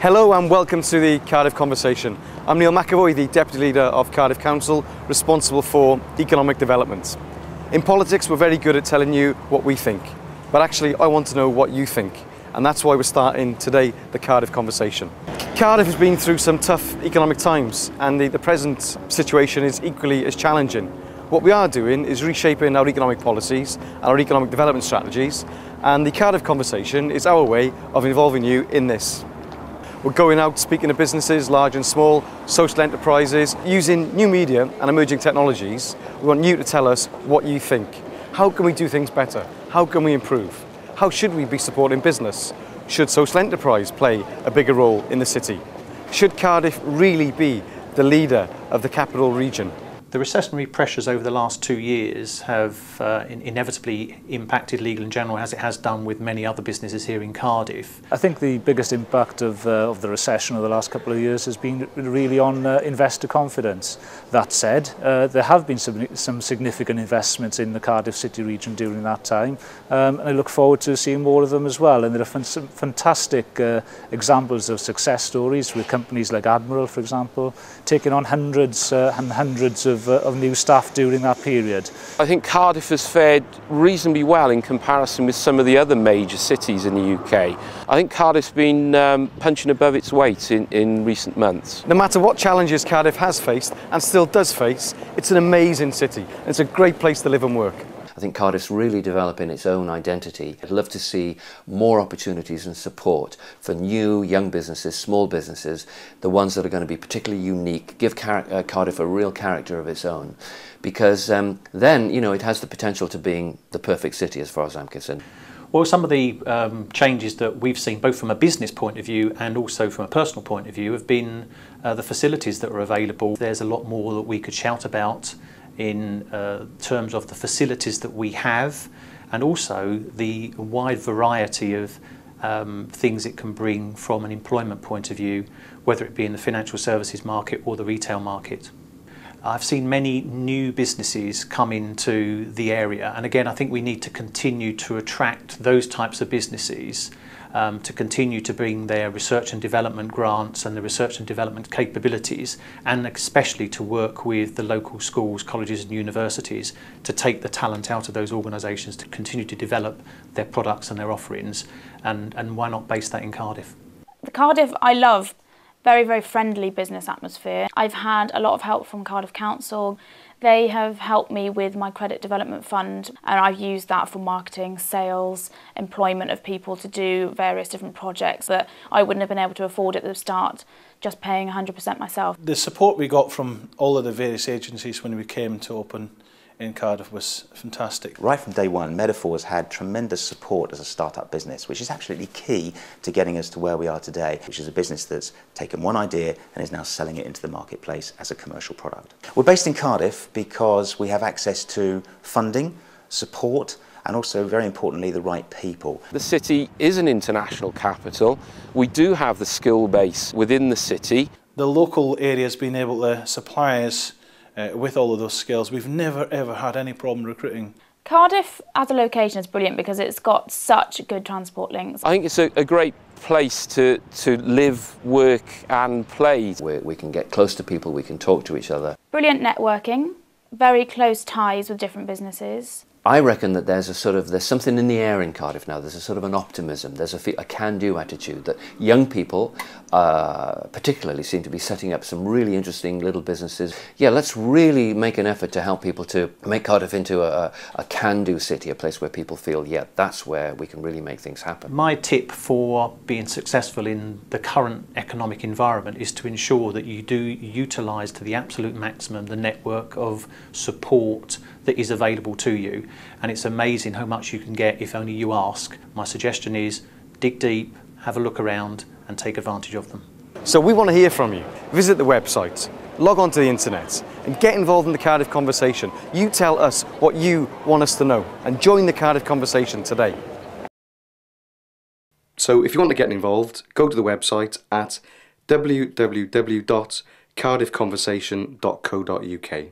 Hello and welcome to the Cardiff Conversation. I'm Neil McAvoy, the Deputy Leader of Cardiff Council, responsible for economic development. In politics, we're very good at telling you what we think, but actually I want to know what you think, and that's why we're starting today the Cardiff Conversation. Cardiff has been through some tough economic times, and the present situation is equally as challenging. What we are doing is reshaping our economic policies and our economic development strategies, and the Cardiff Conversation is our way of involving you in this. We're going out speaking to businesses, large and small, social enterprises, using new media and emerging technologies. We want you to tell us what you think. How can we do things better? How can we improve? How should we be supporting business? Should social enterprise play a bigger role in the city? Should Cardiff really be the leader of the capital region? The recessionary pressures over the last 2 years have inevitably impacted Legal and General, as it has done with many other businesses here in Cardiff. I think the biggest impact of the recession over the last couple of years has been really on investor confidence. That said, there have been some significant investments in the Cardiff City region during that time, and I look forward to seeing more of them as well. And there are some fantastic examples of success stories with companies like Admiral, for example, taking on hundreds and hundreds of new staff during that period. I think Cardiff has fared reasonably well in comparison with some of the other major cities in the UK. I think Cardiff's been punching above its weight in recent months. No matter what challenges Cardiff has faced and still does face, it's an amazing city. It's a great place to live and work. I think Cardiff's really developing its own identity. I'd love to see more opportunities and support for new young businesses, small businesses, the ones that are going to be particularly unique, give Cardiff a real character of its own, because then, you know, it has the potential to being the perfect city as far as I'm concerned. Well, some of the changes that we've seen, both from a business point of view and also from a personal point of view, have been the facilities that are available. There's a lot more that we could shout about in terms of the facilities that we have, and also the wide variety of things it can bring from an employment point of view, whether it be in the financial services market or the retail market. I've seen many new businesses come into the area, and again I think we need to continue to attract those types of businesses to continue to bring their research and development grants and the research and development capabilities, and especially to work with the local schools, colleges and universities to take the talent out of those organisations to continue to develop their products and their offerings, and why not base that in Cardiff? The Cardiff I love. Very, very friendly business atmosphere. I've had a lot of help from Cardiff Council. They have helped me with my credit development fund, and I've used that for marketing, sales, employment of people to do various different projects that I wouldn't have been able to afford at the start, just paying 100% myself. The support we got from all of the various agencies when we came to open in Cardiff was fantastic. Right from day one, Metaphor has had tremendous support as a startup business, which is absolutely key to getting us to where we are today, which is a business that's taken one idea and is now selling it into the marketplace as a commercial product. We're based in Cardiff because we have access to funding, support, and also, very importantly, the right people. The city is an international capital. We do have the skill base within the city. The local area's been able to supply us with all of those skills. We've never ever had any problem recruiting. Cardiff as a location is brilliant because it's got such good transport links. I think it's a great place to live, work and play. We can get close to people, we can talk to each other. Brilliant networking, very close ties with different businesses. I reckon that there's something in the air in Cardiff now. There's a sort of an optimism. There's a can-do attitude that young people, particularly, seem to be setting up some really interesting little businesses. Yeah, let's really make an effort to help people to make Cardiff into a can-do city, a place where people feel, yeah, that's where we can really make things happen. My tip for being successful in the current economic environment is to ensure that you do utilise to the absolute maximum the network of support that is available to you, and it's amazing how much you can get if only you ask. My suggestion is dig deep, have a look around and take advantage of them. So we want to hear from you. Visit the website, log on to the internet and get involved in the Cardiff Conversation. You tell us what you want us to know and join the Cardiff Conversation today. So if you want to get involved, go to the website at www.cardiffconversation.co.uk.